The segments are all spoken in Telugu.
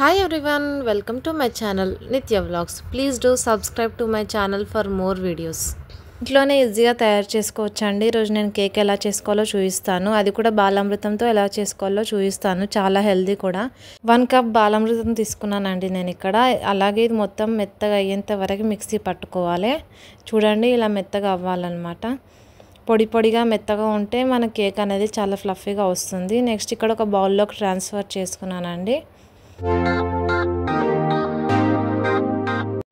Hi everyone, welcome to my channel Nitya Vlogs. Please do subscribe to my channel for more videos. ఇంట్లోనే ఈజీగా తయారు చేసుకోవచ్చండి. ఈరోజు నేను కేక్ ఎలా చేసుకోవాలో చూపిస్తాను. అది కూడా బాలామృతంతో ఎలా చేసుకోవాలో చూపిస్తాను. చాలా హెల్దీ కూడా. 1 కప్ బాలామృతం తీసుకున్నానండి నేను ఇక్కడ. అలాగే ఇది మొత్తం మెత్తగా అయ్యేంత వరకు మిక్సీ పట్టుకోవాలి. చూడండి ఇలా మెత్తగా అవ్వాలన్నమాట. పొడి పొడిగా మెత్తగా ఉంటే మన కేక్ అనేది చాలా ఫ్లఫీగా వస్తుంది. నెక్స్ట్ ఇక్కడ ఒక బౌల్లోకి ట్రాన్స్ఫర్ చేసుకున్నానండి.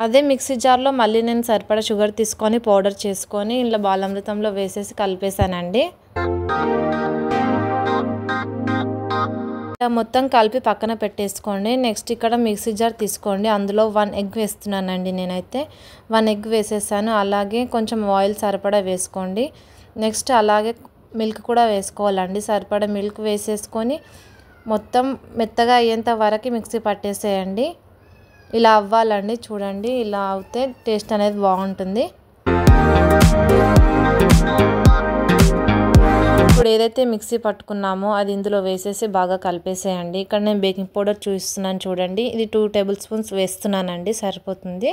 అదే మిక్సీ జార్లో మళ్ళీ నేను సరిపడా షుగర్ తీసుకొని పౌడర్ చేసుకొని ఇలా బాలామృతంలో వేసేసి కలిపేసానండి. ఇలా మొత్తం కలిపి పక్కన పెట్టేసుకోండి. నెక్స్ట్ ఇక్కడ మిక్సీ జార్ తీసుకోండి. అందులో 1 ఎగ్ వేస్తున్నానండి నేనైతే. 1 ఎగ్ వేసేసాను. అలాగే కొంచెం ఆయిల్ సరిపడా వేసుకోండి. నెక్స్ట్ అలాగే మిల్క్ కూడా వేసుకోవాలండి. సరిపడా మిల్క్ వేసేసుకొని మొత్తం మెత్తగా అయ్యేంత వరకు మిక్సీ పట్టేసేయండి. ఇలా అవ్వాలండి. చూడండి ఇలా అవుతే టేస్ట్ అనేది బాగుంటుంది. ఇప్పుడు ఏదైతే మిక్సీ పట్టుకున్నామో అది ఇందులో వేసేసి బాగా కలిపేసేయండి. ఇక్కడ నేను బేకింగ్ పౌడర్ చూపిస్తున్నాను చూడండి. ఇది 2 టేబుల్ స్పూన్స్ వేస్తున్నానండి, సరిపోతుంది.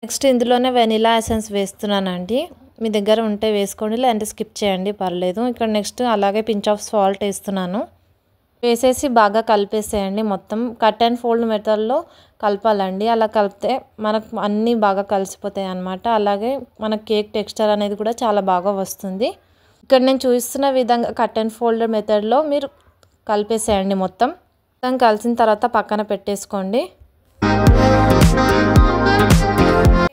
నెక్స్ట్ ఇందులోనే వెనిలా ఎసెన్స్ వేస్తున్నానండి. మీ దగ్గర ఉంటే వేసుకోండి, లేదంటే స్కిప్ చేయండి, పర్లేదు. ఇక్కడ నెక్స్ట్ అలాగే పించ్ ఆఫ్ సాల్ట్ వేస్తున్నాను. వేసేసి బాగా కలిపేసేయండి. మొత్తం కట్ అండ్ ఫోల్డ్ మెథడ్లో కలపాలండి. అలా కలిపితే మనకు అన్నీ బాగా కలిసిపోతాయి అన్నమాట. అలాగే మన కేక్ టెక్స్చర్ అనేది కూడా చాలా బాగా వస్తుంది. ఇక్కడ నేను చూపిస్తున్న విధంగా కట్ అండ్ ఫోల్డ్ మెథడ్లో మీరు కలిపేసేయండి. మొత్తం కలిసిన తర్వాత పక్కన పెట్టేసుకోండి.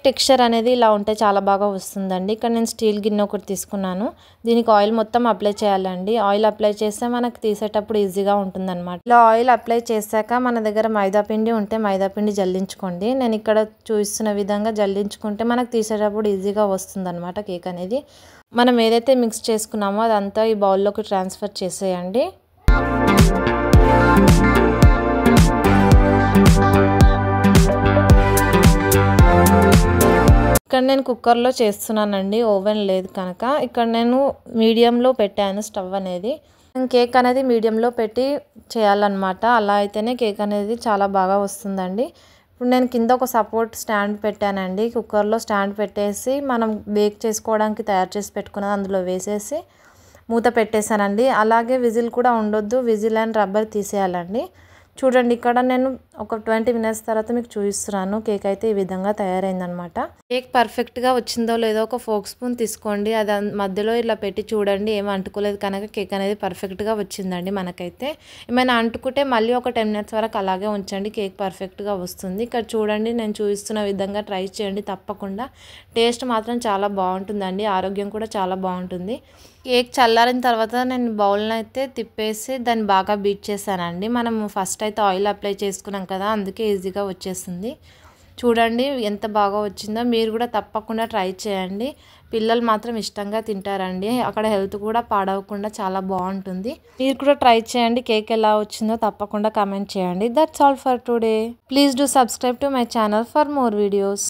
టెక్స్చర్ అనేది ఇలా ఉంటే చాలా బాగా వస్తుందండి. ఇక్కడ నేను స్టీల్ గిన్నె ఒకటి తీసుకున్నాను. దీనికి ఆయిల్ మొత్తం అప్లై చేయాలండి. ఆయిల్ అప్లై చేస్తే మనకు తీసేటప్పుడు ఈజీగా ఉంటుందన్నమాట. ఇలా ఆయిల్ అప్లై చేశాక మన దగ్గర మైదాపిండి ఉంటే మైదాపిండి జల్లించుకోండి. నేను ఇక్కడ చూపిస్తున్న విధంగా జల్లించుకుంటే మనకు తీసేటప్పుడు ఈజీగా వస్తుందన్నమాట కేక్ అనేది. మనం ఏదైతే మిక్స్ చేసుకున్నామో అదంతా ఈ బౌల్లోకి ట్రాన్స్ఫర్ చేసేయండి. ఇక్కడ నేను కుక్కర్లో చేస్తున్నానండి, ఓవెన్ లేదు కనుక. ఇక్కడ నేను మీడియంలో పెట్టాను స్టవ్ అనేది. కేక్ అనేది మీడియంలో పెట్టి చేయాలన్నమాట. అలా అయితేనే కేక్ అనేది చాలా బాగా వస్తుందండి. ఇప్పుడు నేను కింద ఒక సపోర్ట్ స్టాండ్ పెట్టానండి. కుక్కర్లో స్టాండ్ పెట్టేసి మనం బేక్ చేసుకోవడానికి తయారు చేసి పెట్టుకున్నది అందులో వేసేసి మూత పెట్టేశానండి. అలాగే విజిల్ కూడా ఉండొద్దు, విజిల్ అండ్ రబ్బర్ తీసేయాలండి. చూడండి ఇక్కడ నేను ఒక 20 మినిట్స్ తర్వాత మీకు చూపిస్తున్నాను. కేక్ అయితే ఈ విధంగా తయారైందనమాట. కేక్ పర్ఫెక్ట్గా వచ్చిందో లేదో ఒక ఫోక్ స్పూన్ తీసుకోండి. అది మధ్యలో ఇలా పెట్టి చూడండి. ఏమి అంటుకోలేదు కనుక కేక్ అనేది పర్ఫెక్ట్గా వచ్చిందండి. మనకైతే ఏమైనా అంటుకుంటే మళ్ళీ ఒక 10 మినిట్స్ వరకు అలాగే ఉంచండి, కేక్ పర్ఫెక్ట్గా వస్తుంది. ఇక్కడ చూడండి నేను చూపిస్తున్న విధంగా ట్రై చేయండి తప్పకుండా. టేస్ట్ మాత్రం చాలా బాగుంటుందండి, ఆరోగ్యం కూడా చాలా బాగుంటుంది. కేక్ చల్లారిన తర్వాత నేను బౌల్ని అయితే తిప్పేసి దాన్ని బాగా బీట్ చేశానండి. మనం ఫస్ట్ అయితే ఆయిల్ అప్లై చేసుకున్నాం కదా, అందుకే ఈజీగా వచ్చేసింది. చూడండి ఎంత బాగా వచ్చిందో. మీరు కూడా తప్పకుండా ట్రై చేయండి. పిల్లలు మాత్రం ఇష్టంగా తింటారండి. అక్కడ హెల్త్ కూడా పాడవకుండా చాలా బాగుంటుంది. మీరు కూడా ట్రై చేయండి. కేక్ ఎలా వచ్చిందో తప్పకుండా కామెంట్ చేయండి. That's all for today. Please do subscribe to my channel for more videos.